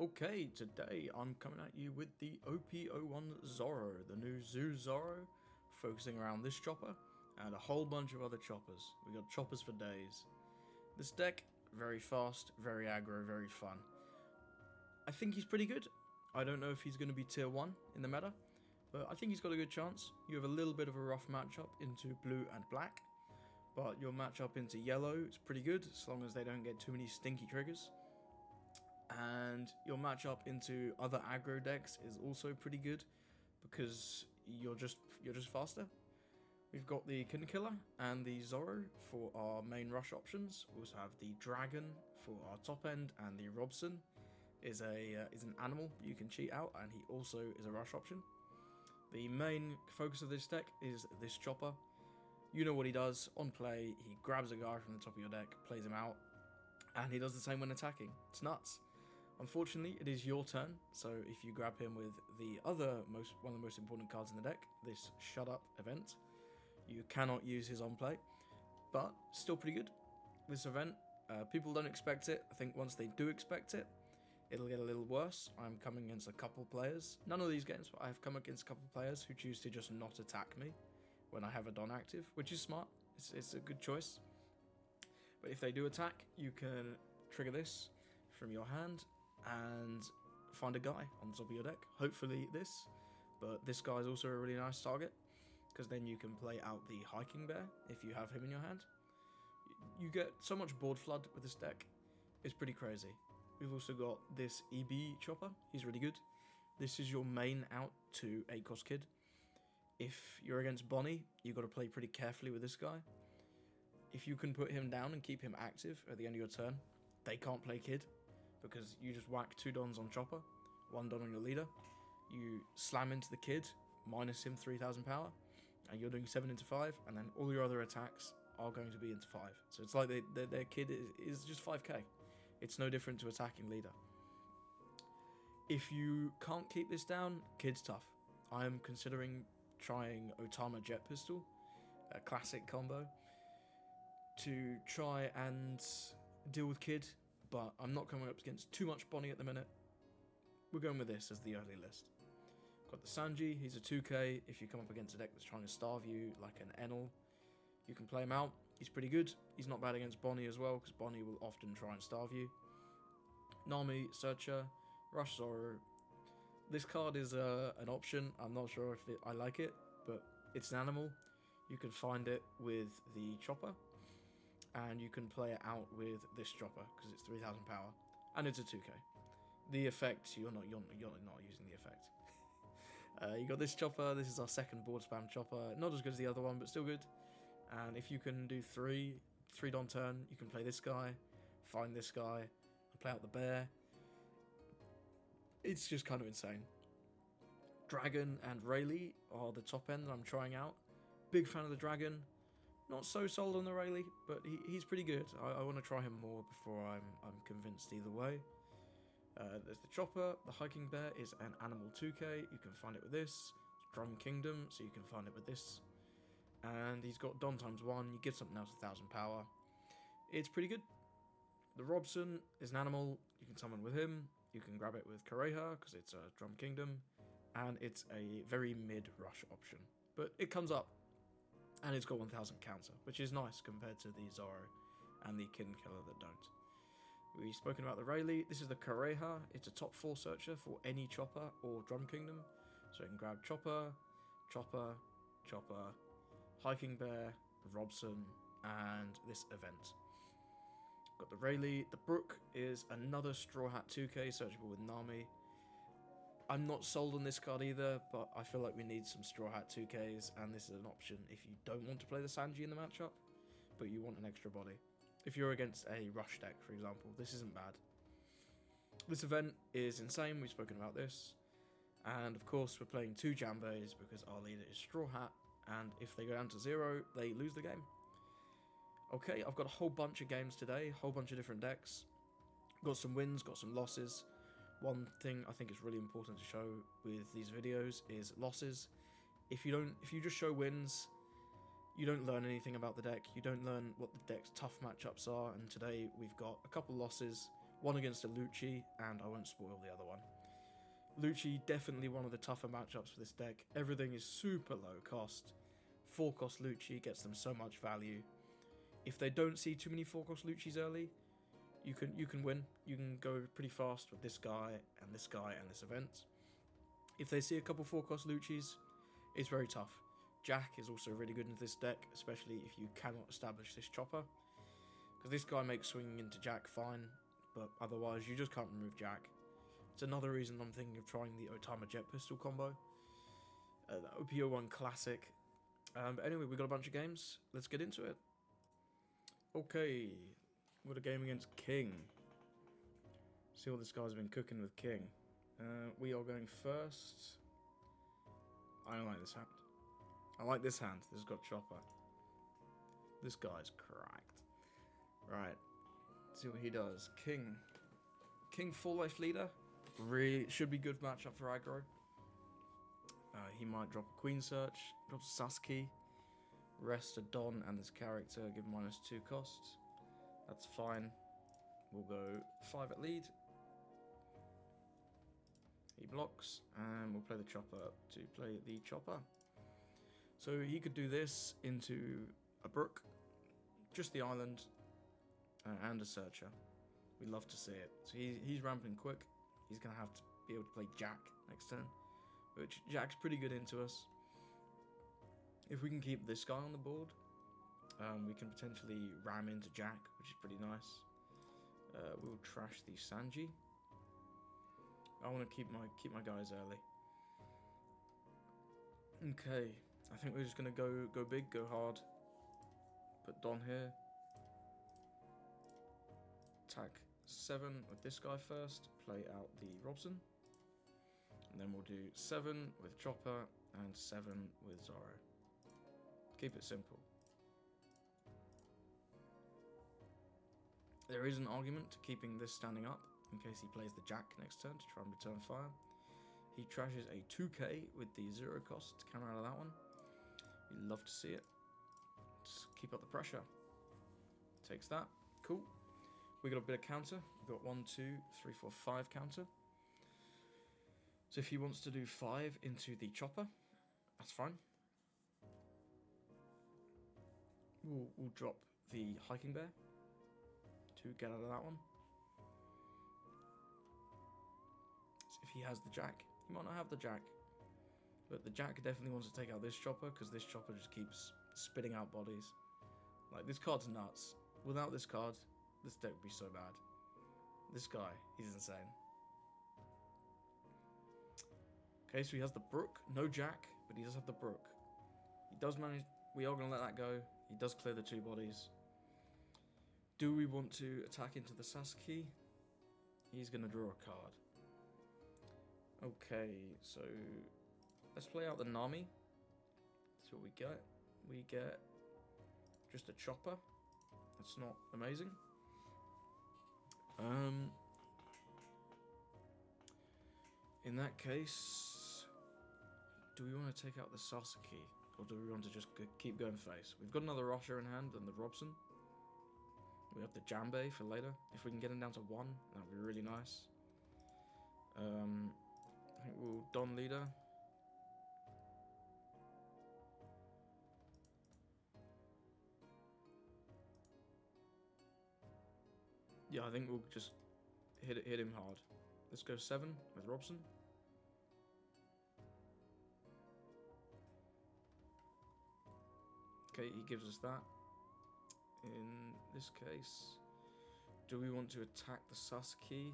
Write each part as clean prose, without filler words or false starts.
Okay, today I'm coming at you with the Op08 Zoro, the new Zoo Zoro, focusing around this chopper and a whole bunch of other choppers. We got choppers for days. This deck, very fast, very aggro, very fun. I think he's pretty good. I don't know if he's going to be tier 1 in the meta, but I think he's got a good chance. You have a little bit of a rough matchup into blue and black, but your matchup into yellow is pretty good as long as they don't get too many stinky triggers. And your matchup into other aggro decks is also pretty good because you're just faster. We've got the Killer and the Zoro for our main rush options. We also have the Dragon for our top end, and the Robson is an animal you can cheat out, and he also is a rush option. The main focus of this deck is this chopper. You know what he does on play. He grabs a guy from the top of your deck, plays him out, and he does the same when attacking. It's nuts. Unfortunately, it is your turn, so if you grab him with the one of the most important cards in the deck, this Shut Up event, you cannot use his on play, but still pretty good. This event, people don't expect it. I think once they do expect it, it'll get a little worse. I'm coming against a couple players, none of these games, but I've come against a couple players who choose to just not attack me when I have a Don active, which is smart. It's a good choice. But if they do attack, you can trigger this from your hand and find a guy on the top of your deck. Hopefully this, but this guy is also a really nice target because then you can play out the Hiking Bear if you have him in your hand. You get so much board flood with this deck. It's pretty crazy. We've also got this EB chopper. He's really good. This is your main out to 8-cost kid. If you're against Bonnie, you've got to play pretty carefully with this guy. If you can put him down and keep him active at the end of your turn, they can't play kid because you just whack 2 dons on chopper, 1 don on your leader, you slam into the kid, minus him 3000 power, and you're doing 7 into 5, and then all your other attacks are going to be into 5. So it's like their kid is just 5k. It's no different to attacking leader. If you can't keep this down, kid's tough. I am considering trying Otama Jet Pistol, a classic combo, to try and deal with kid, but I'm not coming up against too much Bonnie at the minute. We're going with this as the early list. Got the Sanji, he's a 2k. If you come up against a deck that's trying to starve you, like an Enel, you can play him out. He's pretty good. He's not bad against Bonnie as well, because Bonnie will often try and starve you. Nami, Searcher, Rush Zoro. This card is an option. I'm not sure if I like it, but it's an animal. You can find it with the chopper, and you can play it out with this chopper because it's 3000 power and it's a 2k. The effect, you're not using the effect. You got this chopper. This is our second board spam chopper. Not as good as the other one, but still good. And if you can do 3 don turn, you can play this guy, find this guy, and play out the bear. It's just kind of insane. Dragon and Rayleigh are the top end that I'm trying out. Big fan of the Dragon. Not so sold on the Rayleigh, but he's pretty good. I want to try him more before I'm convinced either way. There's the chopper. The Hiking Bear is an animal 2k. You can find it with this. Drum Kingdom, so you can find it with this. And he's got Don ×1. You get something else 1000 power. It's pretty good. The Robson is an animal. You can summon with him. You can grab it with Kareha because it's a Drum Kingdom. And it's a very mid-rush option. But it comes up. And it's got 1000 counter, which is nice compared to the Zoro and the Killer that don't. We've spoken about the Rayleigh. This is the Kareha. It's a top 4 searcher for any chopper or Drum Kingdom. So you can grab Chopper, Chopper, Chopper, Hiking Bear, Robson, and this event. Got the Rayleigh. The Brook is another Straw Hat 2k searchable with Nami. I'm not sold on this card either, but I feel like we need some Straw Hat 2ks, and this is an option if you don't want to play the Sanji in the matchup, but you want an extra body. If you're against a rush deck, for example, this isn't bad. This event is insane, we've spoken about this, and of course we're playing 2 Jambes because our leader is Straw Hat, and if they go down to 0, they lose the game. Okay, I've got a whole bunch of games today, a whole bunch of different decks. Got some wins, got some losses. One thing I think is really important to show with these videos is losses. If you just show wins, you don't learn anything about the deck. You don't learn what the deck's tough matchups are. And today we've got a couple losses one against a Lucci, and I won't spoil the other one. Lucci, definitely one of the tougher matchups for this deck. Everything is super low cost. 4-cost Lucci gets them so much value. If they don't see too many 4-cost Luccis early, you can win. You can go pretty fast with this guy and this guy and this event. If they see a couple 4-cost Luccis, it's very tough. Jack is also really good in this deck, especially if you cannot establish this chopper. Because this guy makes swinging into Jack fine, but otherwise you just can't remove Jack. It's another reason I'm thinking of trying the Otama Jet Pistol combo. The OP08 Classic. But anyway, we got a bunch of games. Let's get into it. Okay, we've got a game against King. See what this guy's been cooking with King. We are going first. I don't like this hand. I like this hand. This has got chopper. This guy's cracked. Right. Let's see what he does. King. King full life leader. Really should be good matchup for aggro. He might drop a Queen Search. Drops a Sasuke. Rest a Don and this character. Give -2 costs. That's fine. We'll go 5 at lead. He blocks, and we'll play the chopper to play the chopper. So he could do this into a Brook, just the island, and a Searcher. We'd love to see it. So he's ramping quick. He's going to have to be able to play Jack next turn, which Jack's pretty good into us. If we can keep this guy on the board, we can potentially ram into Jack, which is pretty nice. We'll trash the Sanji. I want to keep my guys early. Okay, I think we're just gonna go big, go hard. Put Don here. Attack 7 with this guy first. Play out the Robson, and then we'll do 7 with Chopper and 7 with Zoro. Keep it simple. There is an argument to keeping this standing up in case he plays the Jack next turn to try and return fire. He trashes a 2k with the 0 cost to counter out of that one. We'd love to see it. Just keep up the pressure. Takes that. Cool. We got a bit of counter. We've got 1, 2, 3, 4, 5 counter. So if he wants to do 5 into the chopper, that's fine. We'll drop the hiking bear to get out of that one. So if he has the Jack, he might not have the Jack, but the Jack definitely wants to take out this chopper because this chopper just keeps spitting out bodies. Like, this card's nuts. Without this card, this deck would be so bad. This guy, he's insane. Okay, so he has the Brook, no Jack, but he does have the Brook. He does manage. We are going to let that go. He does clear the 2 bodies. Do we want to attack into the Sasuke? He's going to draw a card. Okay, so let's play out the Nami. That's what we get. We get just a chopper. That's not amazing. In that case, do we want to take out the Sasuke? Or do we want to just keep going face? We've got another Rusher in hand and the Robson. We have the Jambe for later. If we can get him down to 1, that would be really nice. I think we'll Don leader. Yeah, I think we'll just hit him hard. Let's go 7 with Robson. Okay, he gives us that. In this case, do we want to attack the Sasuke?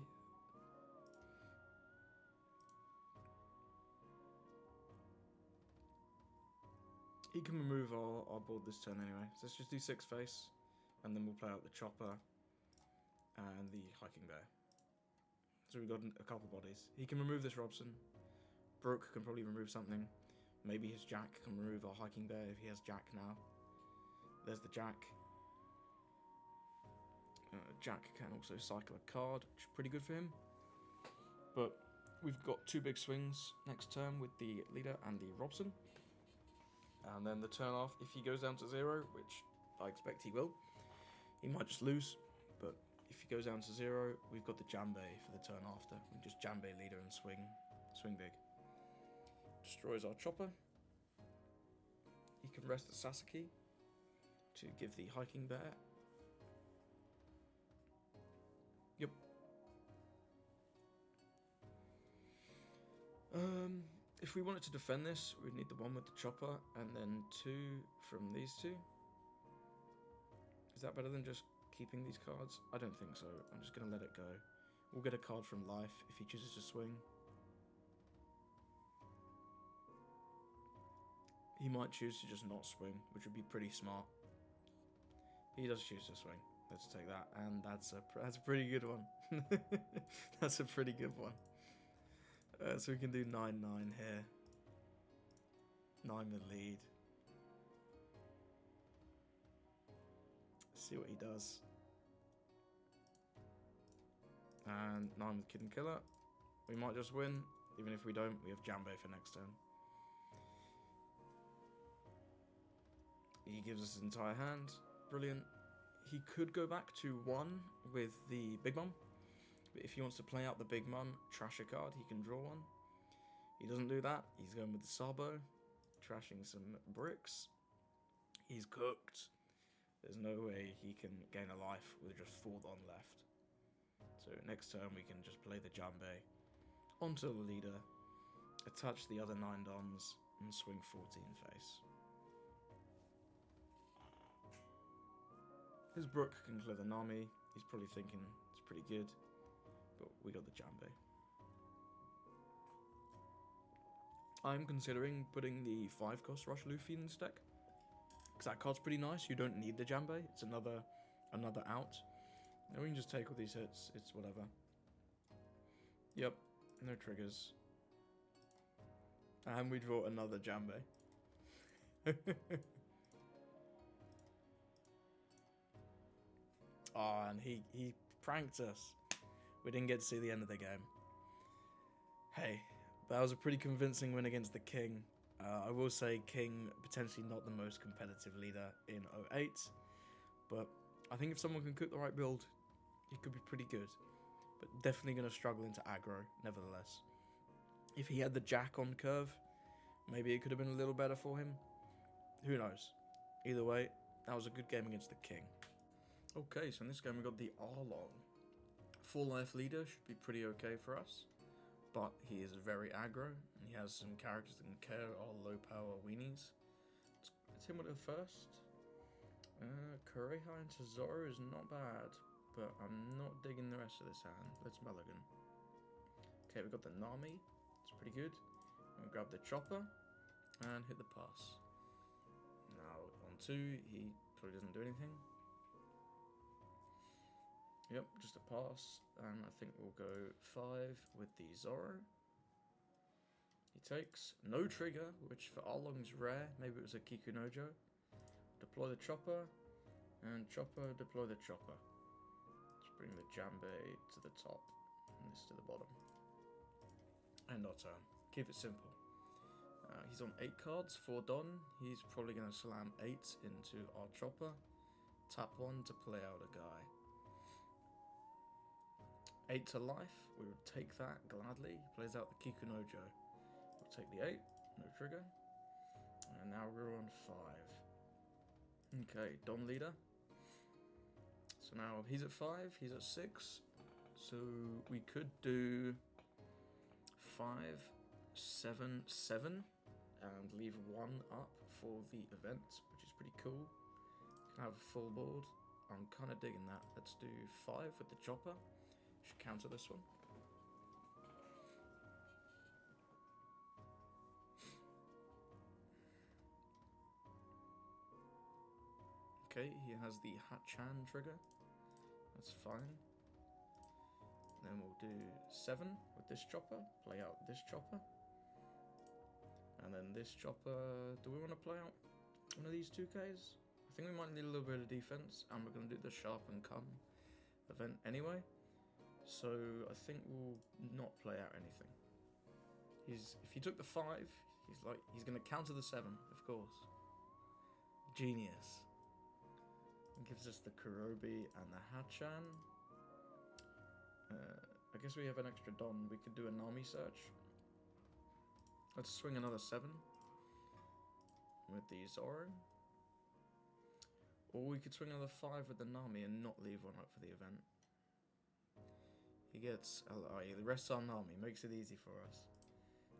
He can remove our board this turn anyway. So let's just do 6 face, and then we'll play out the Chopper and the Hiking Bear. So we've got a couple bodies. He can remove this Robson. Brooke can probably remove something. Maybe his Jack can remove our Hiking Bear if he has Jack now. There's the Jack. Jack can also cycle a card, which is pretty good for him. But we've got 2 big swings next turn with the leader and the Robson. And then the turn off, if he goes down to 0, which I expect he will, he might just lose. But if he goes down to 0, we've got the Jambe for the turn after. We just Jambe leader and swing big. Destroys our chopper. He can rest the Sasaki to give the hiking bear. Yep. If we wanted to defend this, we'd need the one with the chopper and then 2 from these 2. Is that better than just keeping these cards? I don't think so. I'm just going to let it go. We'll get a card from life if he chooses to swing. He might choose to just not swing, which would be pretty smart. He does choose to swing. Let's take that, and that's a pretty good one. That's a pretty good one. So we can do 9-9 here. 9 with lead. See what he does. And 9 with Kid and Killer. We might just win. Even if we don't, we have Jambe for next turn. He gives us his entire hand. Brilliant. He could go back to 1 with the Big Mum. But if he wants to play out the Big Mum, trash a card, he can draw 1. He doesn't do that. He's going with the Sabo. Trashing some bricks. He's cooked. There's no way he can gain a life with just 4 on left. So next turn we can just play the Jambe onto the leader, attach the other 9 dons, and swing 14 face. His Brook can clear the Nami. He's probably thinking it's pretty good, but we got the Jambe. I'm considering putting the 5-cost Rush Luffy in this deck, because that card's pretty nice. You don't need the Jambe. It's another out. And we can just take all these hits. It's whatever. Yep, no triggers. And we draw another Jambe. Oh, and he pranked us. We didn't get to see the end of the game. Hey, that was a pretty convincing win against the King. I will say King, potentially not the most competitive leader in 08. But I think if someone can cook the right build, he could be pretty good. But definitely going to struggle into aggro, nevertheless. If he had the Jack on curve, maybe it could have been a little better for him. Who knows? Either way, that was a good game against the King. Okay, so in this game we got the Arlong. 4-life leader should be pretty okay for us. But he is very aggro, and he has some characters that can care our low power weenies. Let's hit him with it first. Kureha into Zoro is not bad, but I'm not digging the rest of this hand. Let's mulligan. Okay, we got the Nami. It's pretty good. I'm gonna grab the chopper and hit the pass. Now on 2, he probably doesn't do anything. Yep, just a pass, and I think we'll go 5 with the Zoro. He takes no trigger, which for Arlong's rare. Maybe it was a Kikunojo. Deploy the chopper, and chopper, deploy the chopper. Let's bring the Jambe to the top, and this to the bottom. And our turn. Keep it simple. He's on 8 cards, 4 Don. He's probably going to slam 8 into our chopper. Tap 1 to play out a guy. 8 to life, we would take that gladly. He plays out the Kikunojo. We'll take the 8, no trigger. And now we're on 5. Okay, Don leader. So now he's at 5, he's at 6. So we could do 5, 7, 7. And leave 1 up for the event, which is pretty cool. Can have a full board. I'm kind of digging that. Let's do 5 with the chopper. Should counter this one. Okay, he has the Hachan trigger. That's fine. Then we'll do 7 with this chopper. Play out this chopper. And then this chopper. Do we want to play out one of these 2Ks? I think we might need a little bit of defense. And we're going to do the Sharp and Come event anyway. So I think we'll not play out anything. If he took the 5, he's going to counter the 7, of course. Genius. It gives us the Kurobi and the Hachan. I guess we have an extra Don. We could do a Nami search. Let's swing another 7 with the Zoro. Or we could swing another 5 with the Nami and not leave one up for the event. He gets LI. The rest are Nami. Makes it easy for us.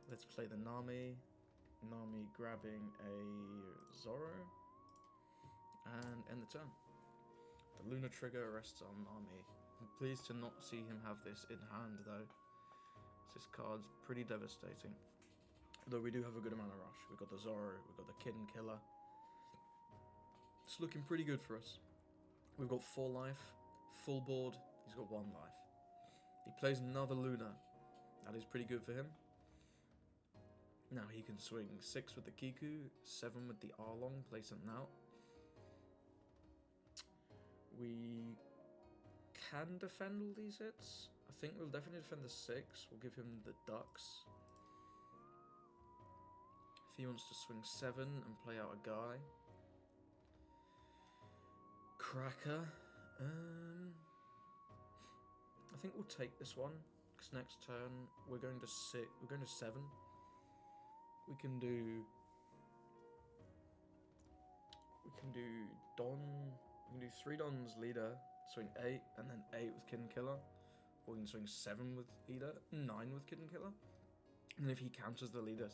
Let's play the Nami. Nami grabbing a Zoro. And end the turn. The Lunar Trigger rests on Nami. I'm pleased to not see him have this in hand though. This card's pretty devastating. Though we do have a good amount of rush. We've got the Zoro, we've got the Kid and Killer. It's looking pretty good for us. We've got 4 life, full board, he's got 1 life. He plays another Luna. That is pretty good for him. Now he can swing 6 with the Kiku, 7 with the Arlong, play something out. We can defend all these hits. I think we'll definitely defend the 6. We'll give him the Ducks. If he wants to swing 7 and play out a guy. Cracker. I think we'll take this one because next turn we're going to 6. We're going to 7. We can do Don. We can do 3 Dons leader, swing 8, and then 8 with Kid and Killer. Or we can swing 7 with leader, 9 with Kid and Killer. And if he counters the leader,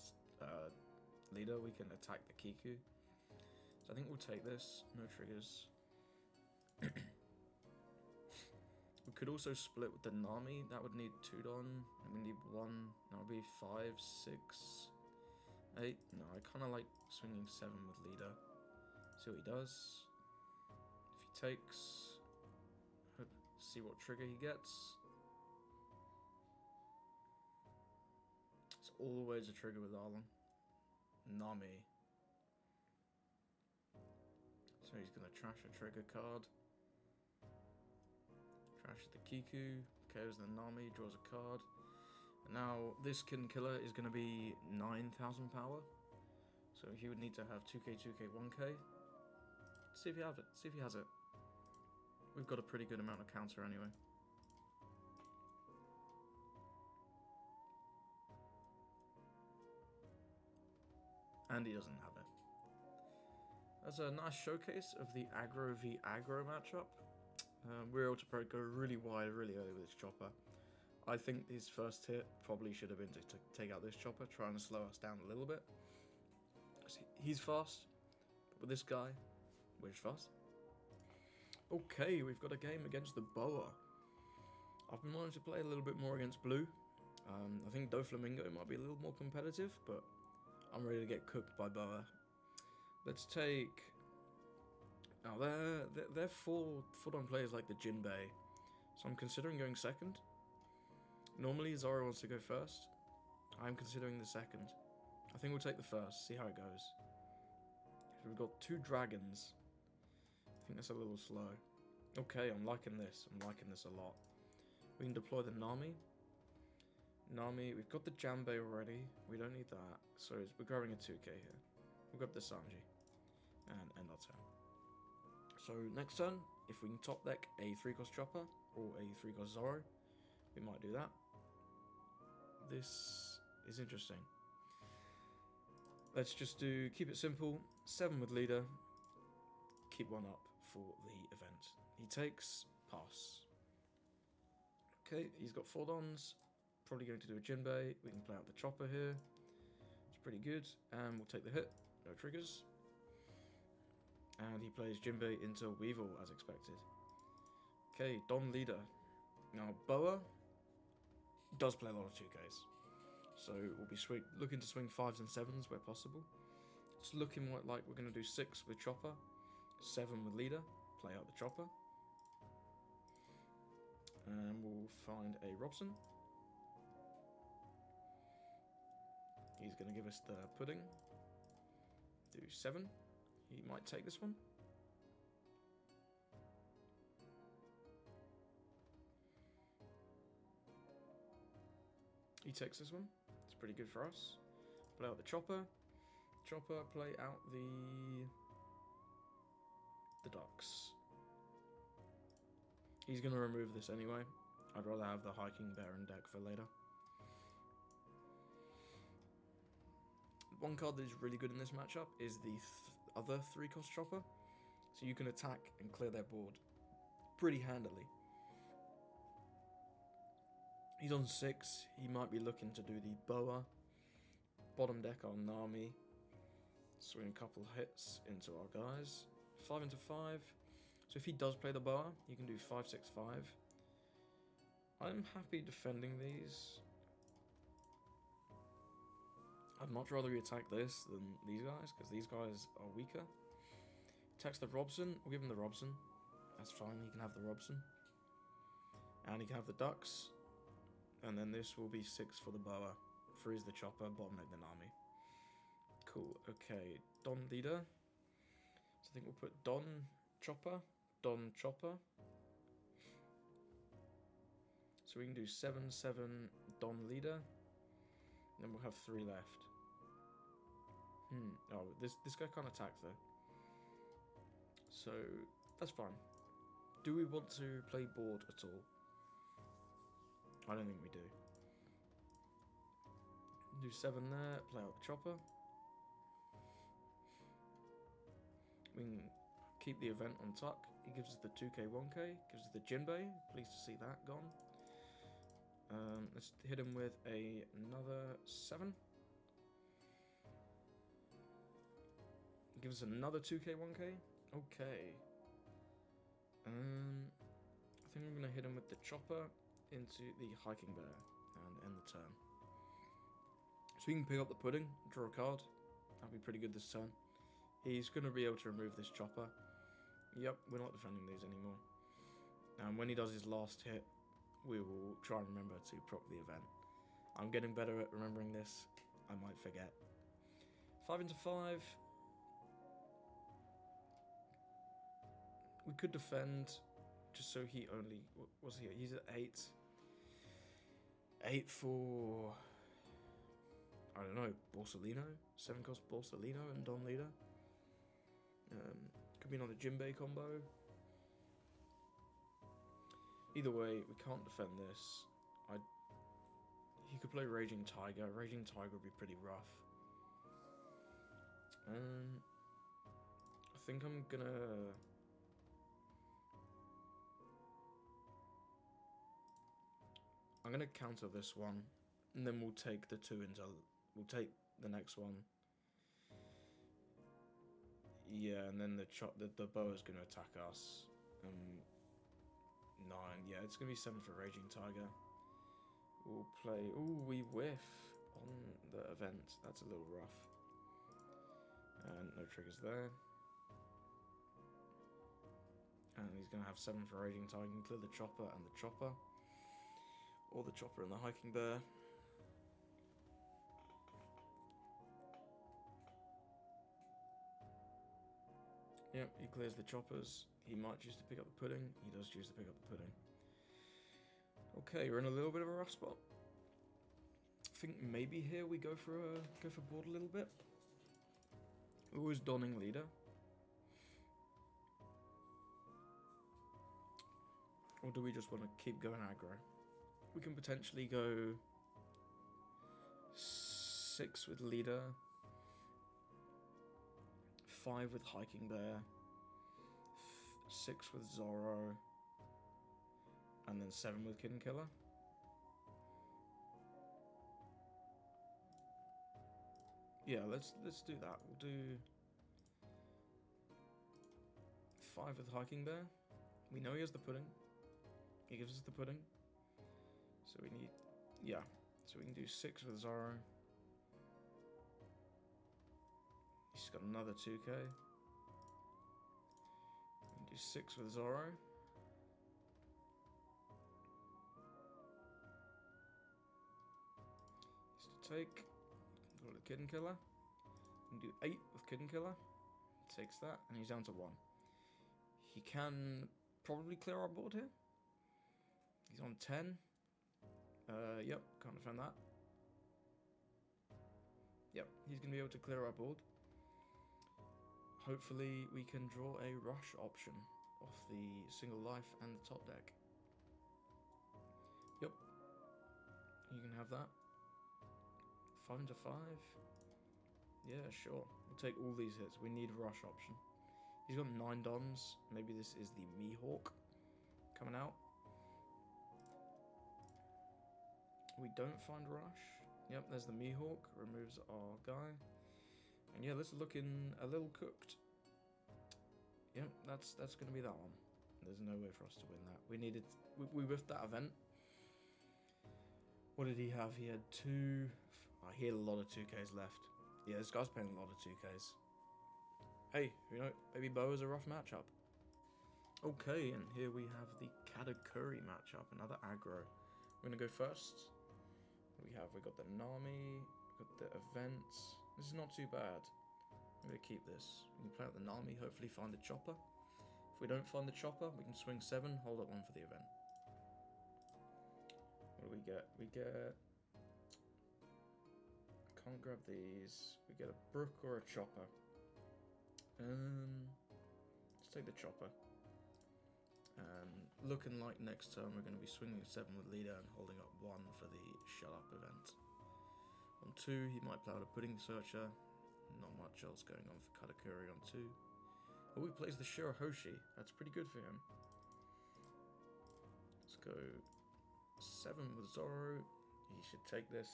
we can attack the Kiku. So I think we'll take this. No triggers. We could also split with the Nami. That would need 2 Don. And we need 1. That would be 5, 6, 8. No, I kind of like swinging 7 with leader. See what he does. If he takes, see what trigger he gets. It's always a trigger with Arlong. Nami. So he's going to trash a trigger card. Trash the Kiku. KOs the Nami. Draws a card. And now this Kid and Killer is going to be 9,000 power. So he would need to have 2k, 2k, 1k. Let's see if he has it. See if he has it. We've got a pretty good amount of counter anyway. And he doesn't have it. That's a nice showcase of the aggro v aggro matchup. We're able to go really wide, really early with this chopper. I think his first hit probably should have been to take out this chopper, trying to slow us down a little bit. He's fast, but with this guy, we're just fast. Okay, we've got a game against the Boa. I've been wanting to play a little bit more against blue. I think Doflamingo might be a little more competitive, but I'm ready to get cooked by Boa. Let's take... Now, they're full-on players like the Jinbei, so I'm considering going second. Normally, Zoro wants to go first. I'm considering the second. I think we'll take the first, see how it goes. We've got 2 dragons. I think that's a little slow. Okay, I'm liking this. I'm liking this a lot. We can deploy the Nami. Nami, we've got the Janbei already. We don't need that. So we're grabbing a 2k here. We'll grab the Sanji. And end our turn. So next turn, if we can top deck a 3-cost chopper or a 3-cost Zoro, we might do that. This is interesting. Let's just keep it simple. 7 with leader. Keep 1 up for the event. He takes, pass. Okay, he's got 4 Dons. Probably going to do a Jinbei. We can play out the chopper here. It's pretty good. And we'll take the hit. No triggers. And he plays Jinbei into Weevil as expected. Okay, Don leader. Now Boa does play a lot of 2Ks. So we'll be looking to swing 5s and 7s where possible. It's looking like we're going to do 6 with chopper. 7 with leader. Play out the chopper. And we'll find a Robson. He's going to give us the pudding. Do 7. He might take this one. He takes this one. It's pretty good for us. Play out the chopper. Chopper, play out the ducks. He's going to remove this anyway. I'd rather have the hiking bear in deck for later. One card that is really good in this matchup is the other 3-cost chopper. So you can attack and clear their board pretty handily. He's on 6. He might be looking to do the Boa. Bottom deck on Nami. Swing a couple hits into our guys. 5 into 5. So if he does play the Boa, you can do 5, 6, 5. I'm happy defending these. I'd much rather he attack this than these guys, because these guys are weaker. Attacks the Robson. We'll give him the Robson. That's fine, he can have the Robson. And he can have the Ducks. And then this will be 6 for the Boa. Freeze the Chopper, bottom deck the Nami. Cool, okay. Don leader. So I think we'll put Don Chopper. Don Chopper. So we can do 7, 7, Don leader. Then we'll have 3 left. Oh, this guy can't attack though. So that's fine. Do we want to play board at all? I don't think we do. Do 7 there, play out the chopper. We can keep the event on tuck. He gives us the 2k, 1k, gives us the Jinbei. Pleased to see that gone. Let's hit him with another 7. Give us another 2k, 1k. Okay. I think I'm going to hit him with the chopper into the hiking bear and end the turn. So we can pick up the pudding, draw a card. That'll be pretty good this turn. He's going to be able to remove this chopper. Yep, we're not defending these anymore. And when he does his last hit, we will try and remember to proc the event. I'm getting better at remembering this. I might forget. 5 into 5. We could defend, just so he only... What's he? He's at 8. 8 for... I don't know, Borsalino? 7 cost Borsalino and Don Leader. Could be another Jinbei combo. Either way, we can't defend this. He could play Raging Tiger. Raging Tiger would be pretty rough. I think I'm gonna... I'm gonna counter this one, and then we'll take the 2 into... We'll take the next one. Yeah, and then the Boa's gonna attack us. 9, yeah, it's gonna be 7 for Raging Tiger. We'll play... Ooh, we whiff on the event. That's a little rough. And no triggers there. And he's gonna have 7 for Raging Tiger. You can clear the chopper and the chopper. Or the chopper and the hiking bear. Yep, he clears the choppers. He might choose to pick up the pudding. He does choose to pick up the pudding. Okay, we're in a little bit of a rough spot. I think maybe here we go for board a little bit. Always donning leader. Or do we just want to keep going aggro? We can potentially go 6 with leader, 5 with hiking bear, 6 with Zoro, and then 7 with Kid and Killer. Yeah, let's do that. We'll do 5 with hiking bear. We know he has the pudding. He gives us the pudding. So we need, yeah. So we can do 6 with Zoro. He's got another 2k. We can do 6 with Zoro. He's to take. Go to Kid and Killer. We can do 8 with Kid and Killer. Takes that, and he's down to 1. He can probably clear our board here. He's on 10. Yep, can't defend that. Yep, he's going to be able to clear our board. Hopefully we can draw a rush option off the single life and the top deck. You can have that. 5 into 5. Yeah, sure. We'll take all these hits. We need a rush option. He's got 9 dons. Maybe this is the Mihawk coming out. We don't find rush. Yep, there's the Mihawk. Removes our guy. And yeah, this is looking a little cooked. Yep, that's going to be that one. There's no way for us to win that. We needed... We whiffed that event. What did he have? He had 2... Oh, he had a lot of 2Ks left. Yeah, this guy's playing a lot of 2Ks. Hey, you know, maybe Boa is a rough matchup. Okay, and here we have the Katakuri matchup, another aggro. We're going to go first. We got the Nami, we got the events. This is not too bad. I'm going to keep this. We can play out the Nami, hopefully find the chopper. If we don't find the chopper, we can swing 7, hold up 1 for the event. What do we get? We get... Can't grab these. We get a Brook or a chopper. Let's take the chopper. And looking like next turn we're going to be swinging 7 with leader and holding up 1 for the shut up event. On 2 he might play out a pudding searcher. Not much else going on for Katakuri on 2. Oh, he plays the Shirahoshi. That's pretty good for him. Let's go 7 with Zoro. He should take this.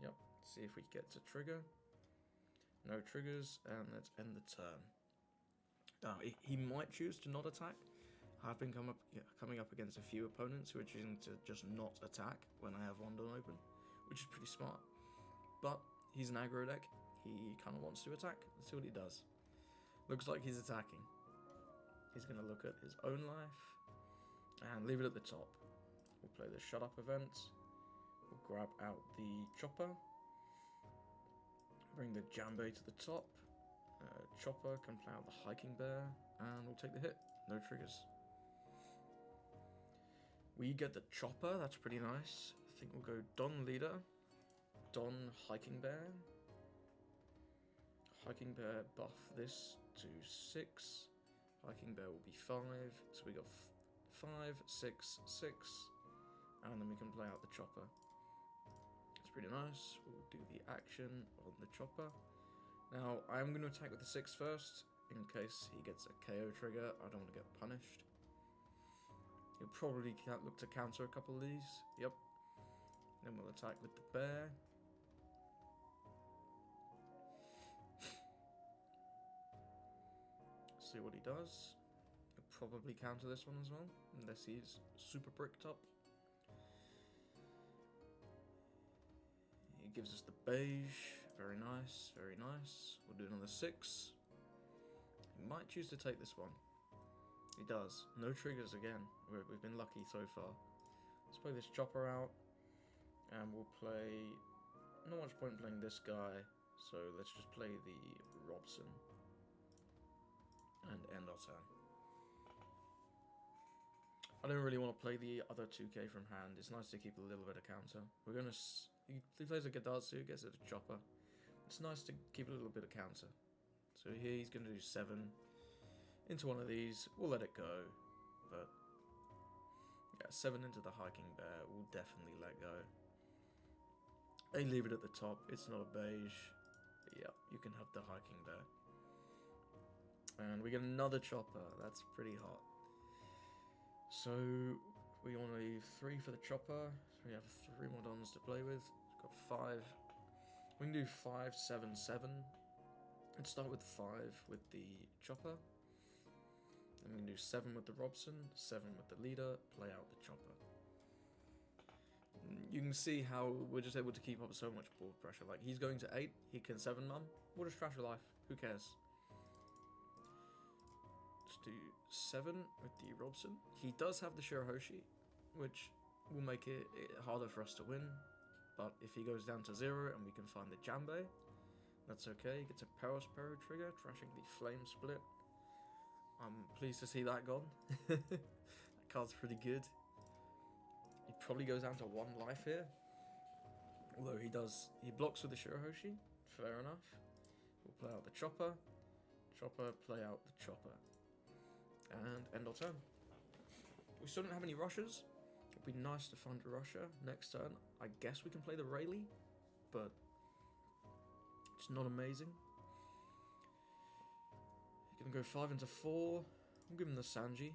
Yep. See if we get to trigger. No triggers, and let's end the turn. He might choose to not attack. I've been coming up against a few opponents who are choosing to just not attack when I have one don open, which is pretty smart. But he's an aggro deck. He kind of wants to attack. Let's see what he does. Looks like he's attacking. He's going to look at his own life and leave it at the top. We'll play the shut up event. We'll grab out the chopper. Bring the Jambe to the top. Chopper can play out the hiking bear, and we'll take the hit. No triggers. We get the chopper. That's pretty nice. I think we'll go Don leader, Don hiking bear. Hiking bear buff this to 6. Hiking bear will be 5. So we got 5, 6, 6, and then we can play out the chopper. It's pretty nice. We'll do the action on the chopper. Now, I'm going to attack with the 6 first, in case he gets a KO trigger. I don't want to get punished. He'll probably look to counter a couple of these. Yep. Then we'll attack with the bear. See what he does. He'll probably counter this one as well, unless he's super bricked up. He gives us the beige. Very nice, very nice. We'll do another 6. He might choose to take this one. He does. No triggers again. We've been lucky so far. Let's play this chopper out. And we'll play... Not much point playing this guy. So let's just play the Robson. And end our turn. I don't really want to play the other 2k from hand. It's nice to keep a little bit of counter. We're going to... He plays a Gadatsu, gets it a chopper. It's nice to keep a little bit of counter. So here he's going to do 7 into one of these. We'll let it go. But yeah, 7 into the hiking bear. We'll definitely let go. They leave it at the top. It's not a beige. But yeah, you can have the hiking bear. And we get another chopper. That's pretty hot. So we want to leave 3 for the chopper. So we have 3 more dons to play with. We've got 5. We can do 5, 7, 7. Let's start with 5 with the chopper. Then we can do 7 with the Robson, 7 with the leader, play out the chopper. You can see how we're just able to keep up so much board pressure. Like, he's going to 8, he can 7 mum. We'll just trash your life. Who cares? Let's do 7 with the Robson. He does have the Shirahoshi, which will make it harder for us to win. But if he goes down to 0 and we can find the Jambe, that's okay. He gets a Perospero trigger, trashing the Flame Split. I'm pleased to see that gone. That card's pretty good. He probably goes down to 1 life here. Although he blocks with the Shirahoshi. Fair enough. We'll play out the chopper. Chopper, play out the chopper. And end our turn. We still don't have any rushes. be nice to find a Russia next turn. I guess we can play the Rayleigh, but it's not amazing. Gonna go 5 into 4. I'm giving the Sanji.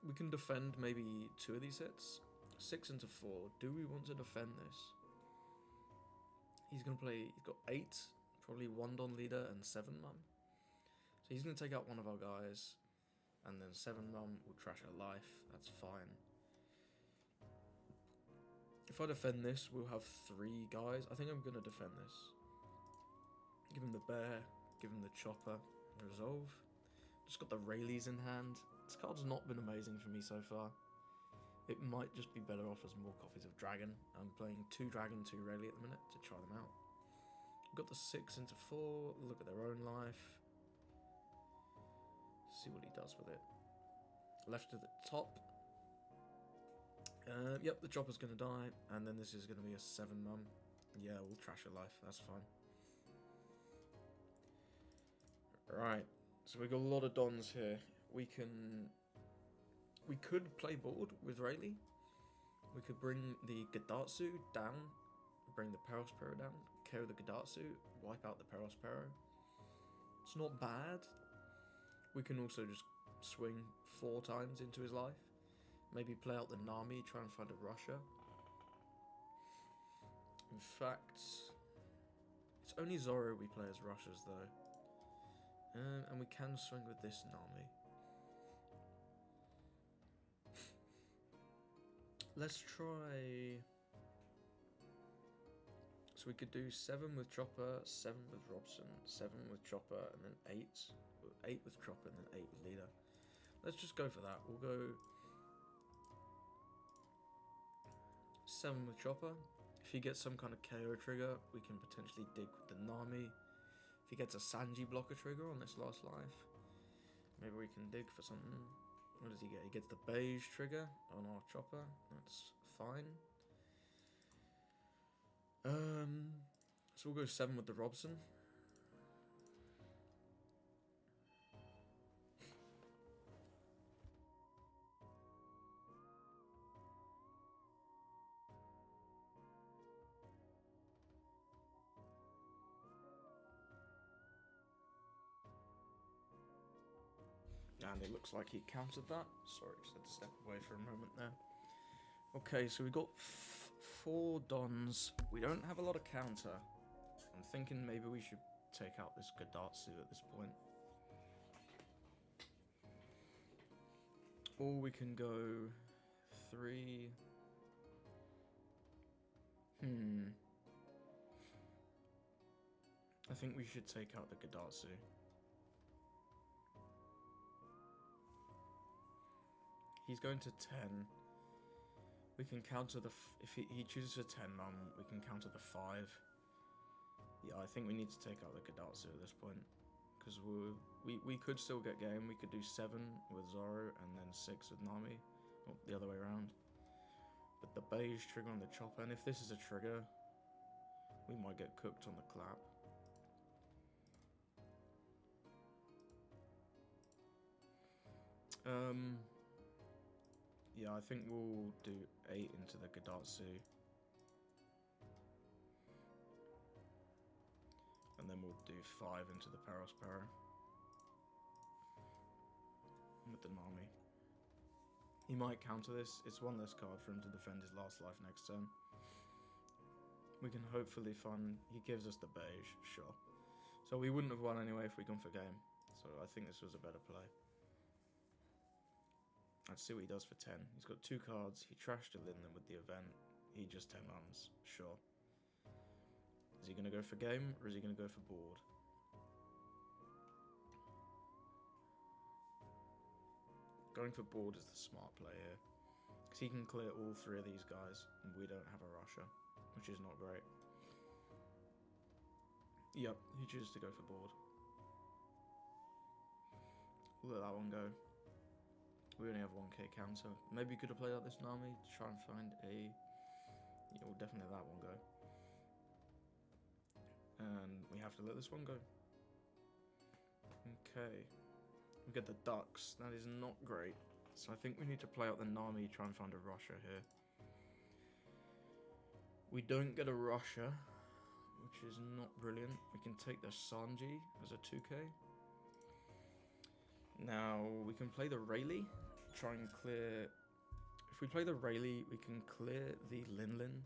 We can defend maybe 2 of these hits. 6 into 4. Do we want to defend this? He's gonna play. He's got 8, probably 1 Don leader and 7 mum. So he's gonna take out one of our guys, and then 7 mum will trash our life. That's fine. If I defend this, we'll have 3 guys. I think I'm gonna defend this. Give him the bear, give him the chopper, resolve. Just got the Rayleighs in hand. This card's not been amazing for me so far. It might just be better off as more copies of Dragon. I'm playing 2 Dragon, 2 Rayleigh at the minute to try them out. Got the 6 into 4, look at their own life. See what he does with it. Left at the top. Yep, the chopper's going to die, and then this is going to be a 7 mum. Yeah, we'll trash a life, that's fine. Right, so we've got a lot of Dons here. We could play board with Rayleigh. We could bring the Gadatsu down, bring the Perospero down, KO the Gadatsu, wipe out the Perospero. It's not bad. We can also just swing 4 times into his life. Maybe play out the Nami, try and find a Russia. In fact, it's only Zoro we play as Russias though. And we can swing with this Nami. Let's try... So we could do 7 with Chopper, 7 with Robson, 7 with Chopper, and then 8. 8 with Chopper, and then 8 with Leader. Let's just go for that. We'll go 7 with Chopper. If he gets some kind of KO trigger, we can potentially dig with the Nami. If he gets a Sanji blocker trigger on this last life, maybe we can dig for something. What does he get? He gets the beige trigger on our Chopper. That's fine. So we'll go 7 with the Robson. And it looks like he countered that. Sorry, just had to step away for a moment there. Okay, so we got 4 Dons. We don't have a lot of counter. I'm thinking maybe we should take out this Gadatsu at this point. Or we can go 3... I think we should take out the Gadatsu. He's going to 10. We can counter the... If he chooses a 10 mum, we can counter the 5. Yeah, I think we need to take out the Gadatsu at this point. Because we could still get game. We could do 7 with Zoro and then 6 with Nami. Or the other way around. But the beige trigger on the chopper. And if this is a trigger, we might get cooked on the clap. Yeah, I think we'll do 8 into the Gadatsu. And then we'll do 5 into the Perospero. With the Nami. He might counter this. It's one less card for him to defend his last life next turn. We can hopefully find... He gives us the beige, sure. So we wouldn't have won anyway if we'd gone for game. So I think this was a better play. Let's see what he does for 10. He's got 2 cards. He trashed a Linden with the event. He just 10 mums. Sure. Is he going to go for game or is he going to go for board? Going for board is the smart play here. Because he can clear all 3 of these guys. And we don't have a Russia. Which is not great. Yep, he chooses to go for board. We'll let that one go. We only have 1k counter. Maybe we could have played out this Nami to try and find a... Yeah, we'll definitely let that one go. And we have to let this one go. Okay. We get the ducks. That is not great. So I think we need to play out the Nami, try and find a Russia here. We don't get a Russia, which is not brilliant. We can take the Sanji as a 2k. Now, we can play the Rayleigh, try and clear... If we play the Rayleigh, we can clear the Linlin.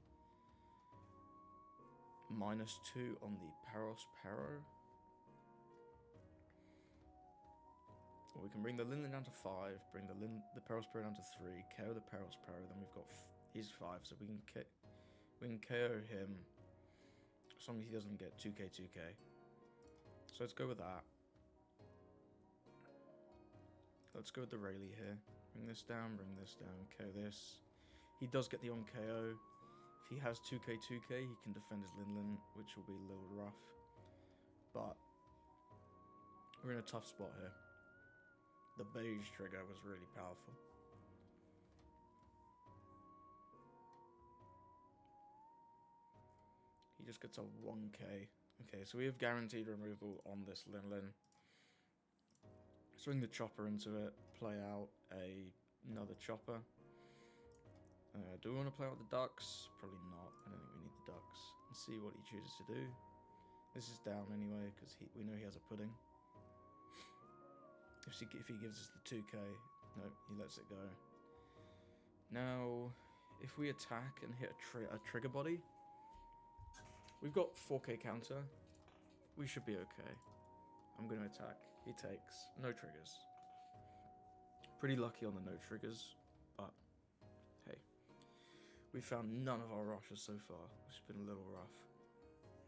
-2 on the Perospero. Or we can bring the Linlin down to 5, bring the Perospero down to 3, KO the Perospero, then we've got... He's 5, so we can KO him as long as he doesn't get 2k, 2k. So let's go with that. Let's go with the Rayleigh here. Bring this down, KO this. He does get the on KO. If he has 2k, 2k, he can defend his Linlin, which will be a little rough. But we're in a tough spot here. The beige trigger was really powerful. He just gets a 1k. Okay, so we have guaranteed removal on this Linlin. Swing the chopper into it, play out another chopper. Do we want to play out the ducks? Probably not. I don't think we need the ducks. And see what he chooses to do. This is down anyway, because we know he has a pudding. If he gives us the 2k, no, he lets it go. Now, if we attack and hit a trigger body, we've got 4k counter. We should be okay. I'm going to attack. He takes. No triggers. Pretty lucky on the no triggers, but hey. We found none of our rushes so far, which has been a little rough.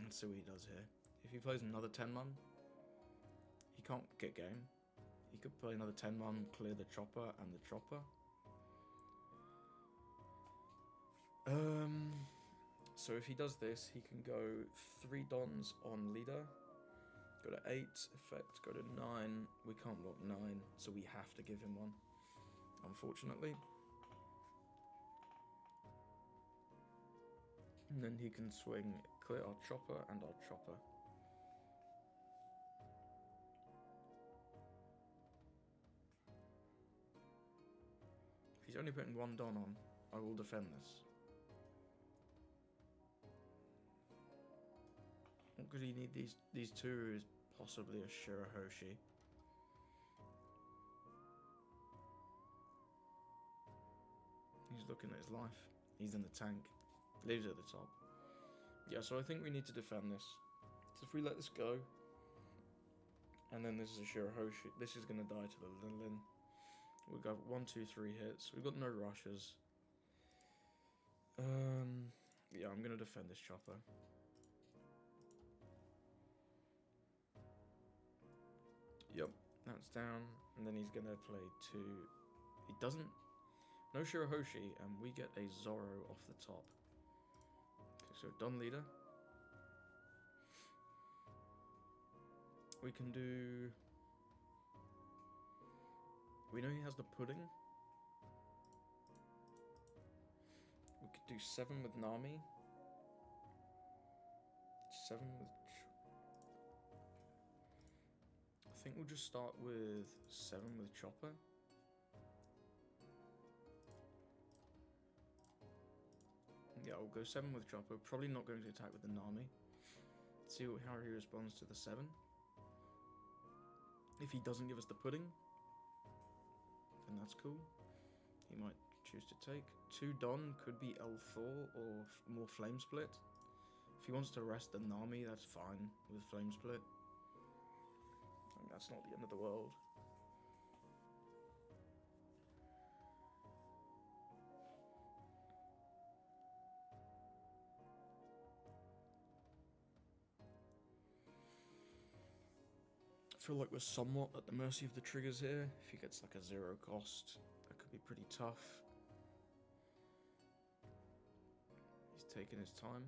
Let's see what he does here. If he plays another 10-man, he can't get game. He could play another 10-man, clear the chopper and the chopper. So if he does this, he can go 3 dons on leader. Go to 8, effect, go to 9. We can't block 9, so we have to give him one, unfortunately. And then he can swing, clear our chopper and our chopper. If he's only putting 1 don on, I will defend this. What could he need these two is possibly a Shirahoshi. He's looking at his life. He's in the tank. Lives at the top. Yeah, so I think we need to defend this. So if we let this go, and then this is a Shirahoshi, this is going to die to the Linlin. We've got 1, 2, 3 hits. We've got no rushes. Yeah, I'm going to defend this chopper. Yep, that's down. And then he's going to play 2. He doesn't... No Shirahoshi, and we get a Zoro off the top. Okay, so Don leader. We can do... We know he has the pudding. We could do 7 with Nami. 7 with... I think we'll just start with 7 with Chopper. Yeah, we'll go 7 with Chopper. Probably not going to attack with the Nami. See how he responds to the 7. If he doesn't give us the pudding, then that's cool. He might choose to take. 2 Don could be L4 or more Flame Split. If he wants to rest the Nami, that's fine with Flame Split. I mean, that's not the end of the world. I feel like we're somewhat at the mercy of the triggers here. If he gets like a 0 cost, that could be pretty tough. He's taking his time.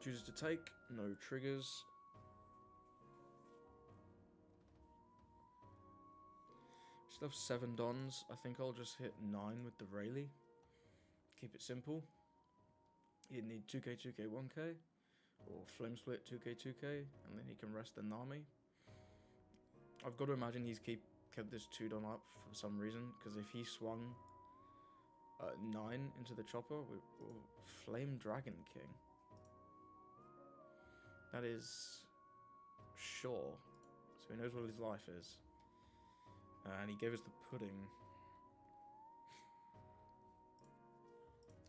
Chooses to take, no triggers. Still have 7 dons. I think I'll just hit 9 with the Rayleigh. Keep it simple. You'd need 2k, 2k, 1k. Or Flame Split 2k 2k, and then he can rest the Nami. I've got to imagine he's kept this 2-don up for some reason, because if he swung 9 into the chopper, we'll Flame Dragon King. That is sure. So he knows what his life is. And he gave us the pudding.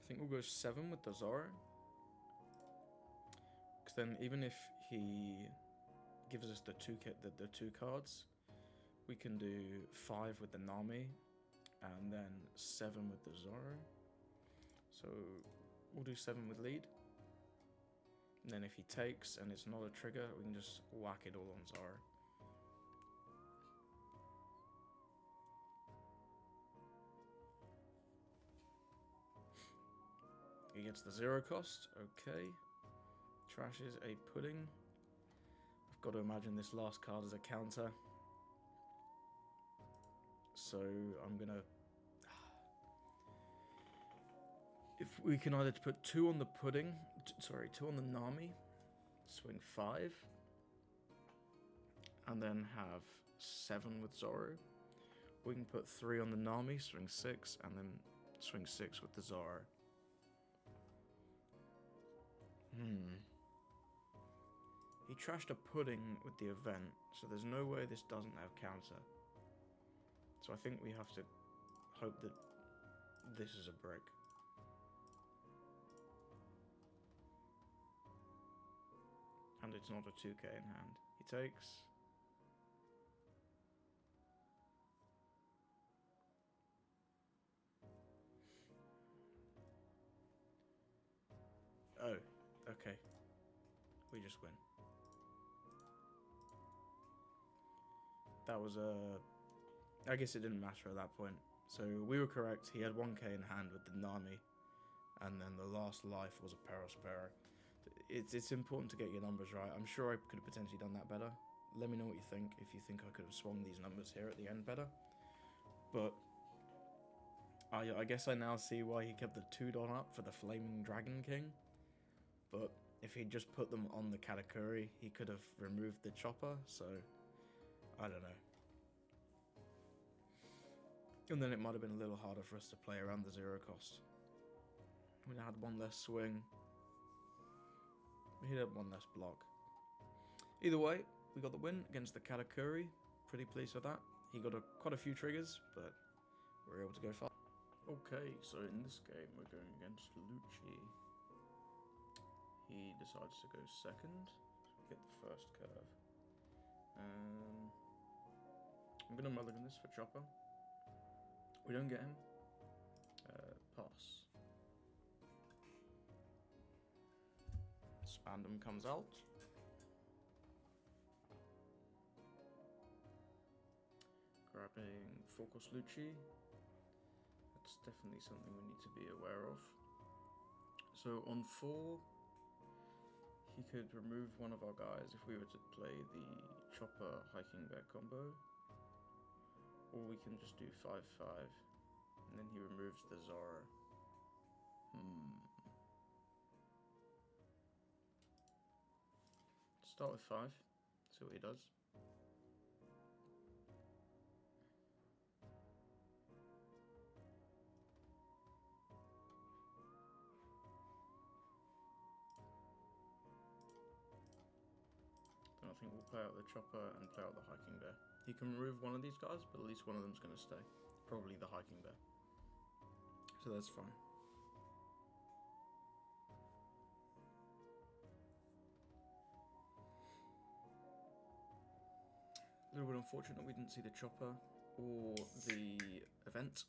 I think we'll go 7 with the Zoro. Because then even if he gives us the two cards, we can do 5 with the Nami and then 7 with the Zoro. So we'll do 7 with lead. And then if he takes and it's not a trigger, we can just whack it all on Zoro. He gets the 0 cost, okay. Trashes a pudding. I've got to imagine this last card is a counter. So I'm gonna... If we can either put 2 on the pudding, 2 on the Nami, swing 5, and then have 7 with Zoro. We can put 3 on the Nami, swing 6, and then swing 6 with the Zoro. He trashed a pudding with the event, so there's no way this doesn't have counter. So I think we have to hope that this is a brick. And it's not a 2k in hand. He takes. Oh, okay. We just win. That was I guess it didn't matter at that point. So we were correct. He had 1k in hand with the Nami, and then the last life was a Perospero. It's important to get your numbers right. I'm sure I could have potentially done that better. Let me know what you think, if you think I could have swung these numbers here at the end better. But I guess I now see why he kept the 2-don up for the Flaming Dragon King. But if he'd just put them on the Katakuri, he could have removed the chopper, so I don't know. And then it might have been a little harder for us to play around the 0 cost. We had 1 less swing. He had 1 less block. Either way, we got the win against the Katakuri. Pretty pleased with that. He got quite a few triggers, but we were able to go far. Okay, so in this game we're going against Lucci. He decides to go second. Get the first curve. I'm going to mulligan this for chopper. We don't get him. Pass. Spandom comes out. Grabbing Focus Lucci. That's definitely something we need to be aware of. So on 4, he could remove one of our guys if we were to play the chopper hiking bear combo. Or we can just do 5-5. And then he removes the Zoro. Start with 5. See what he does. Then I think we'll play out the chopper and play out the hiking bear. He can remove one of these guys, but at least one of them's going to stay. Probably the hiking bear. So that's fine. A little bit unfortunate we didn't see the chopper or the event.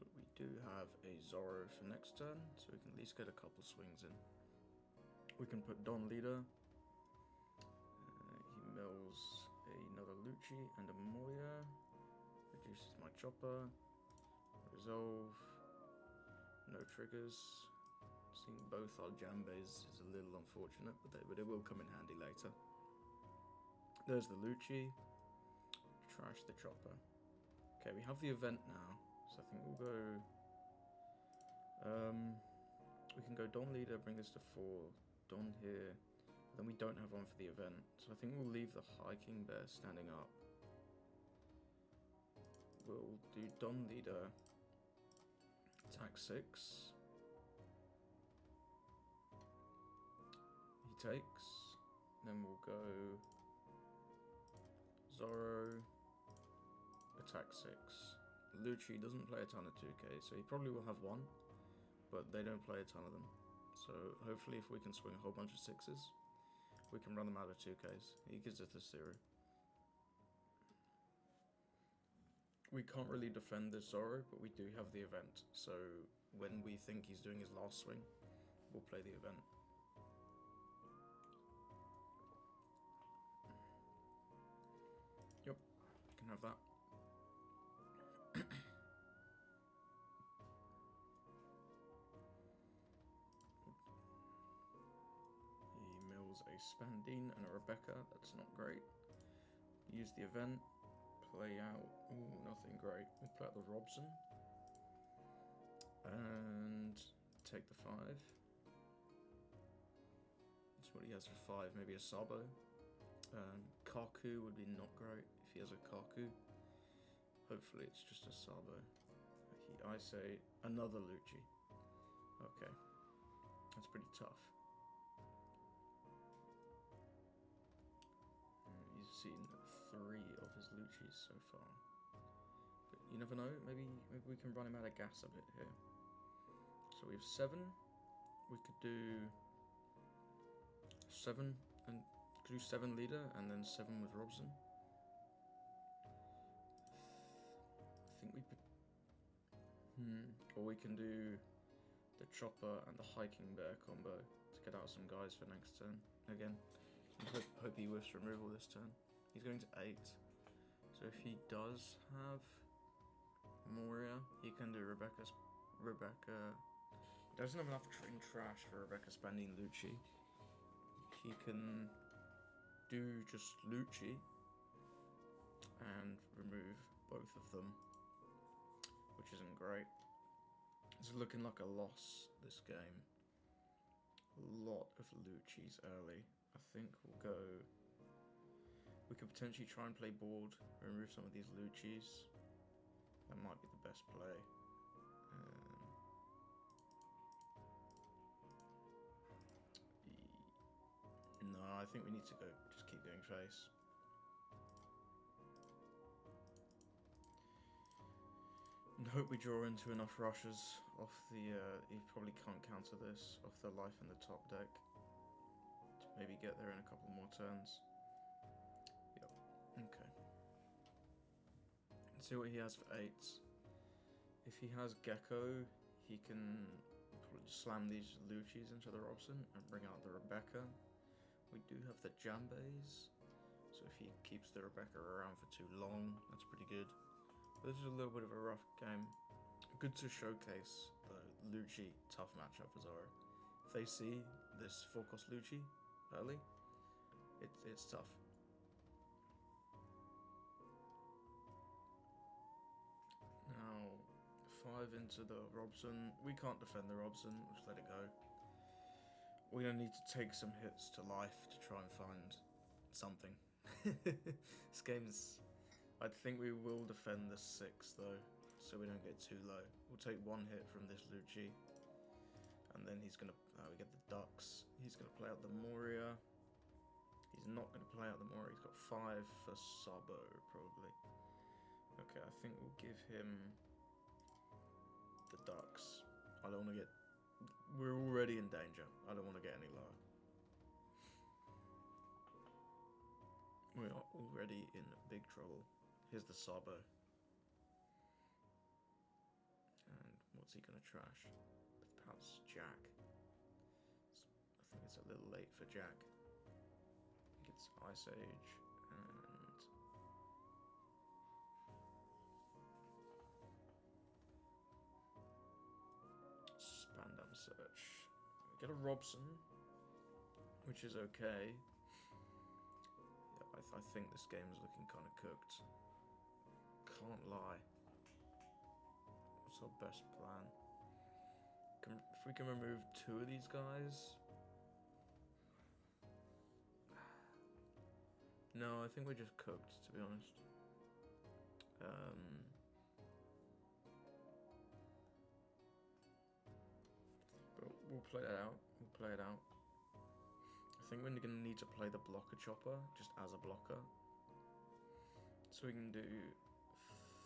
But we do have a Zoro for next turn, so we can at least get a couple swings in. We can put Don leader. He mills another Lucci and a Moya. Reduces my chopper. Resolve. No triggers. Seeing both our Jambes is a little unfortunate, but it will come in handy later. There's the Lucci. Trash the chopper. Okay, we have the event now, so I think we'll go We can go Don leader, bring this to 4, Don here. Then we don't have one for the event, so I think we'll leave the hiking bear standing up. We'll do Don leader, attack 6. He takes. Then we'll go Zoro, attack 6. Lucci doesn't play a ton of 2k, so he probably will have one, but they don't play a ton of them. So hopefully if we can swing a whole bunch of 6s, we can run them out of 2ks. He gives us the 0. We can't really defend this Zoro, but we do have the event. So when we think he's doing his last swing, we'll play the event. Yep, you can have that. He mills a Spandine and a Rebecca. That's not great. Use the event. Play out. Ooh, nothing great. We'll play out the Robson. And take the 5. That's what he has for 5. Maybe a Sabo. Kaku would be not great if he has a Kaku. Hopefully it's just a Sabo. I say another Lucci. Okay. That's pretty tough. You've seen 3 of his Luccis so far. But you never know, maybe we can run him out of gas a bit here. So we have 7. We could do 7 and do 7 leader and then 7 with Robson. I think we or we can do the chopper and the hiking bear combo to get out some guys for next turn. Again, hope he whiffs removal this turn. He's going to 8. So if he does have Moria, he can do Rebecca. He doesn't have enough in trash for Rebecca Spandine Lucci. He can do just Lucci and remove both of them, which isn't great. It's looking like a loss this game. A lot of Luccis early. I think we'll go. We could potentially try and play board, remove some of these Luccis. That might be the best play. No, I think we need to go. Just keep going face. And hope we draw into enough rushes off the. You probably can't counter this off the life in the top deck. To maybe get there in a couple more turns. Yep. Okay. Let's see what he has for 8s. If he has Gecko, he can probably slam these Luccis into the Robson and bring out the Rebecca. We do have the Jambes, so if he keeps the Rebecca around for too long, that's pretty good. This is a little bit of a rough game. Good to showcase the Lucci tough matchup for Zoro. If they see this 4-cost Lucci early, it's tough. Now, 5 into the Robson. We can't defend the Robson, we'll just let it go. We're going to need to take some hits to life to try and find something. This game's... I think we will defend the 6 though, so we don't get too low. We'll take 1 hit from this Lucci. And then he's going to... we get the Ducks. He's going to play out the Moria. He's not going to play out the Moria. He's got 5 for Sabo, probably. Okay, I think we'll give him the Ducks. I don't want to get... We're already in danger. I don't want to get any lower. We are already in big trouble. Here's the Sabo. And what's he going to trash? Perhaps Jack. I think it's a little late for Jack. I think it's Ice Age and... Spandam Search. We get a Robson, which is okay. Yeah, I think this game is looking kind of cooked. Can't lie. What's our best plan? if we can remove 2 of these guys. No, I think we're just cooked, to be honest. But we'll play that out. We'll play it out. I think we're going to need to play the blocker chopper just as a blocker. So we can do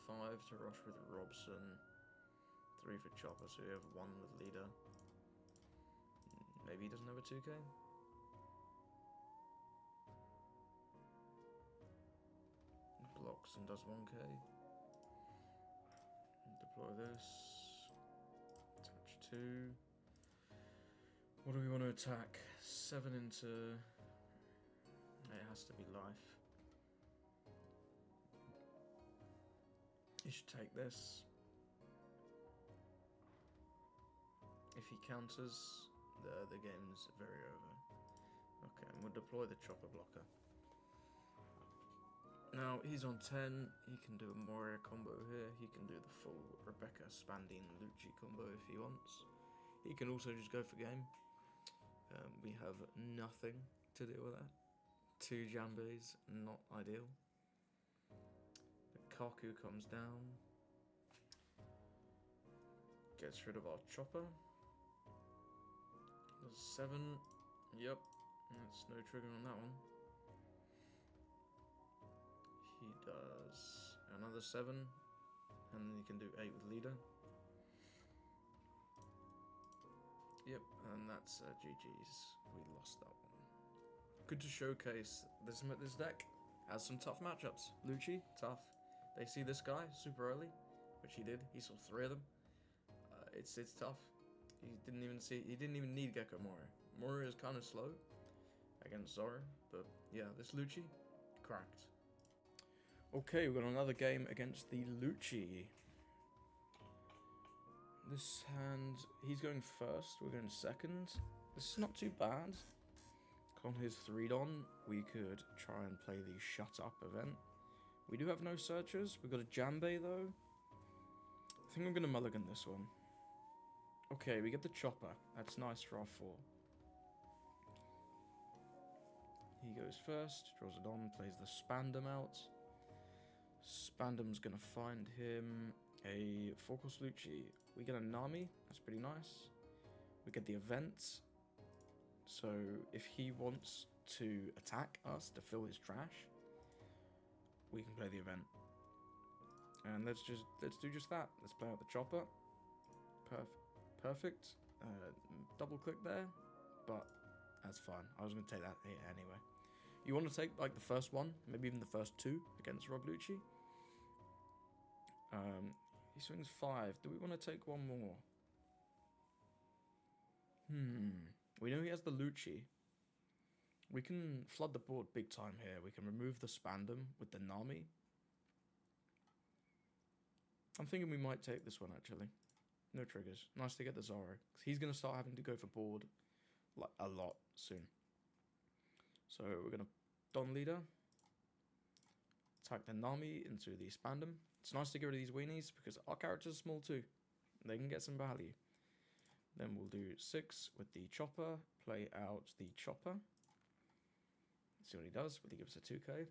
5 to rush with Robson, 3 for chopper, so we have 1 with leader. Maybe he doesn't have a 2k? Blocks and does 1k. Deploy this. Attach 2. What do we want to attack? 7 into... It has to be life. You should take this. If he counters, the game's very over. Okay, and we'll deploy the chopper blocker. Now, he's on 10, he can do a Moria combo here, he can do the full Rebecca Spandine Lucci combo if he wants. He can also just go for game. We have nothing to deal with that. 2 Jambes, not ideal. The Kaku comes down. Gets rid of our chopper. Does 7, yep, that's no trigger on that one. He does another 7, and then he can do 8 with leader. Yep, and that's GG's. We lost that one. Good to showcase this deck has some tough matchups. Lucci, tough. They see this guy super early, which he did. He saw 3 of them. It's tough. He didn't even need Gecko Moria. Moria is kind of slow against Zoro, but yeah, this Lucci cracked. Okay, we've got another game against the Lucci. This hand, he's going first, we're going second. This is not too bad. On his 3-don, we could try and play the Shut Up event. We do have no searchers. We've got a Jambe though. I think I'm going to mulligan this one. Okay, we get the chopper. That's nice for our 4. He goes first, draws it on, plays the Spandam out. Spandam's going to find him a 4-cost Lucci. We get a Nami, that's pretty nice. We get the event. So if he wants to attack us to fill his trash, we can play the event. And let's do just that. Let's play out the chopper. Perfect. Double click there, but that's fine. I was going to take that here anyway. You want to take like the first one, maybe even the first 2 against Rob Lucci. He swings 5. Do we want to take one more? We know he has the Lucci. We can flood the board big time here. We can remove the Spandam with the Nami. I'm thinking we might take this one actually. No triggers. Nice to get the Zoro. 'Cause he's going to start having to go for board like a lot soon. So we're going to Don Leader. Attack the Nami into the Spandam. It's nice to get rid of these weenies because our characters are small too. They can get some value. Then we'll do 6 with the chopper. Play out the chopper. See what he does. Will he give us a 2k?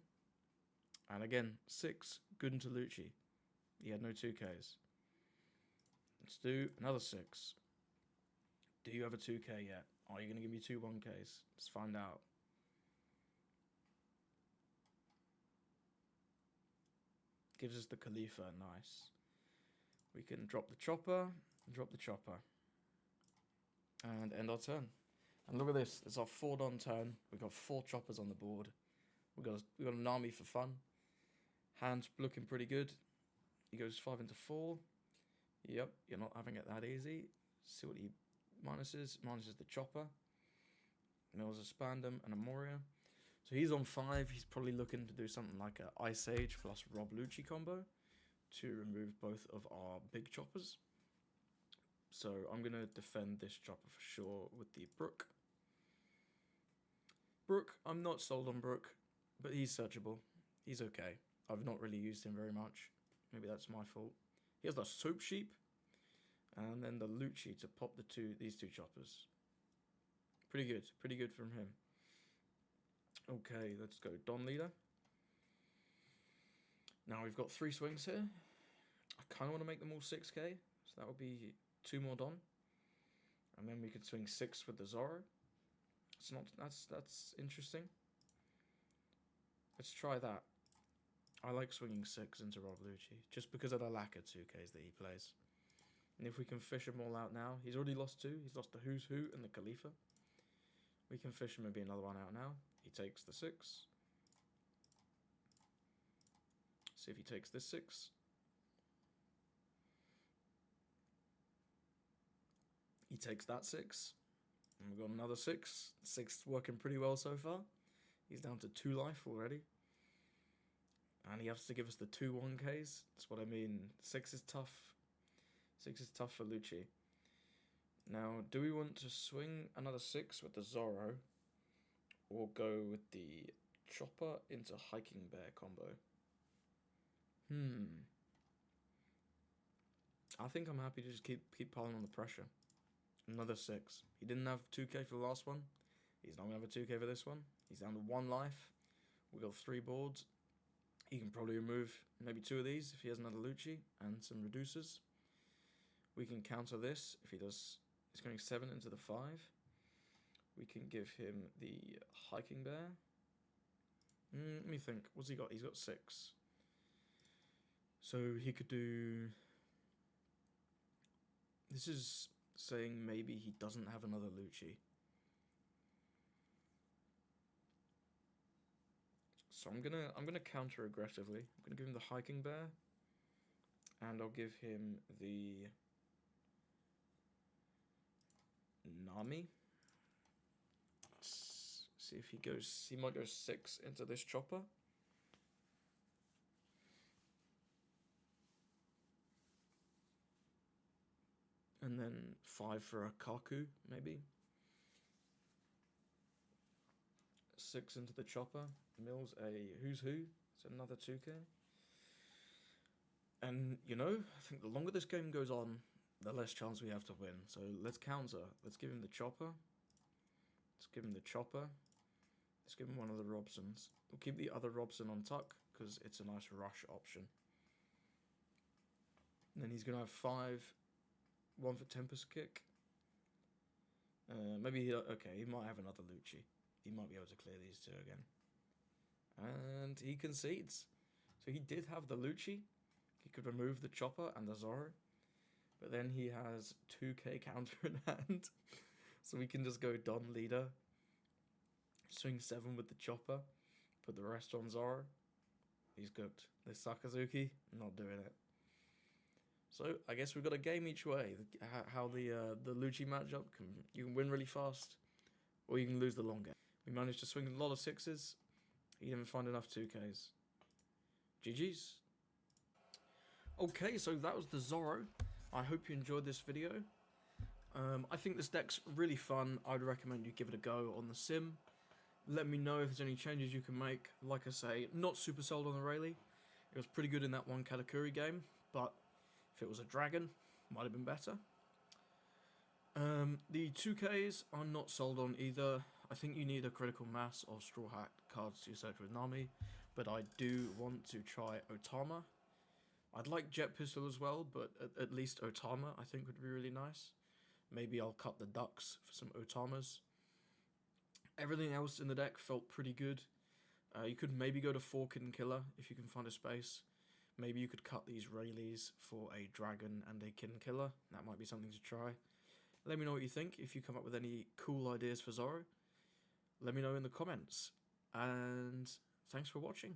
And again, 6. Good into Lucci. He had no 2ks. Let's do another 6. Do you have a 2k yet? Are you going to give me 2 1ks? Let's find out. Gives us the Khalifa. Nice. We can drop the chopper. Drop the chopper. And end our turn. And look at this. It's our 4-don turn. We've got 4 choppers on the board. We've got an army for fun. Hand's looking pretty good. He goes 5 into 4. Yep, you're not having it that easy. See what he minuses. Minuses the chopper. Mills a Spandam and a Moria. So he's on 5. He's probably looking to do something like a Ice Age plus Rob Lucci combo to remove both of our big choppers. So I'm going to defend this chopper for sure with the Brook. Brook, I'm not sold on Brook, but he's searchable. He's okay. I've not really used him very much. Maybe that's my fault. He has the Soap Sheep. And then the Lucci to pop these two choppers. Pretty good from him. Okay, let's go Don leader. Now we've got 3 swings here. I kind of want to make them all 6k, so that would be 2 more Don. And then we could swing 6 with the Zoro. It's not, that's interesting. Let's try that. I like swinging 6 into Rob Lucci, just because of the lack of 2Ks that he plays. And if we can fish them all out now, he's already lost 2. He's lost the Who's Who and the Khalifa. We can fish him maybe another one out now. He takes the 6. See if he takes this 6. He takes that 6. And we've got another 6. 6 working pretty well so far. He's down to 2 life already. And he has to give us the 2 1Ks. That's what I mean. 6 is tough. 6 is tough for Lucci. Now, do we want to swing another 6 with the Zoro? Or go with the Chopper into Hiking Bear combo? I think I'm happy to just keep piling on the pressure. Another 6. He didn't have 2k for the last one. He's not going to have a 2k for this one. He's down to 1 life. We've got 3 boards. He can probably remove maybe 2 of these if he has another Lucci and some reducers. We can counter this if he does. He's going 7 into the 5. We can give him the Hiking Bear. Let me think. What's he got? He's got 6. So he could do... This is saying maybe he doesn't have another Lucci. So I'm gonna counter aggressively. I'm gonna give him the Hiking Bear. And I'll give him the Nami. See if he goes. He might go 6 into this chopper. And then 5 for a Kaku, maybe. 6 into the chopper. Mills a Who's Who. It's another 2k. And, you know, I think the longer this game goes on, the less chance we have to win. So let's counter. Let's give him the chopper. Let's give him the chopper. Let's give him one of the Robsons. We'll keep the other Robson on tuck, because it's a nice rush option. And then he's going to have 5... 1 for Tempest Kick. Maybe okay, he might have another Lucci. He might be able to clear these 2 again. And he concedes. So he did have the Lucci. He could remove the Chopper and the Zoro. But then he has 2k counter in hand. So we can just go Don leader. Swing 7 with the Chopper. Put the rest on Zoro. He's cooked. This Sakazuki, not doing it. So I guess we've got a game each way. How the Lucci matchup you can win really fast, or you can lose the long game. We managed to swing a lot of 6s. He didn't find enough 2Ks. GG's. Okay, so that was the Zoro. I hope you enjoyed this video. I think this deck's really fun. I'd recommend you give it a go on the sim. Let me know if there's any changes you can make. Like I say, not super sold on the Rayleigh. It was pretty good in that one Katakuri game, but if it was a dragon, might have been better. The 2Ks I'm not sold on either. I think you need a critical mass of Straw Hat cards to search with Nami, but I do want to try Otama. I'd like Jet Pistol as well, but at least Otama I think would be really nice. Maybe I'll cut the ducks for some Otamas. Everything else in the deck felt pretty good. You could maybe go to 4 Kid Killer if you can find a space. Maybe you could cut these Rayleighs for a dragon and a Kid Killer. That might be something to try. Let me know what you think. If you come up with any cool ideas for Zoro, let me know in the comments. And thanks for watching.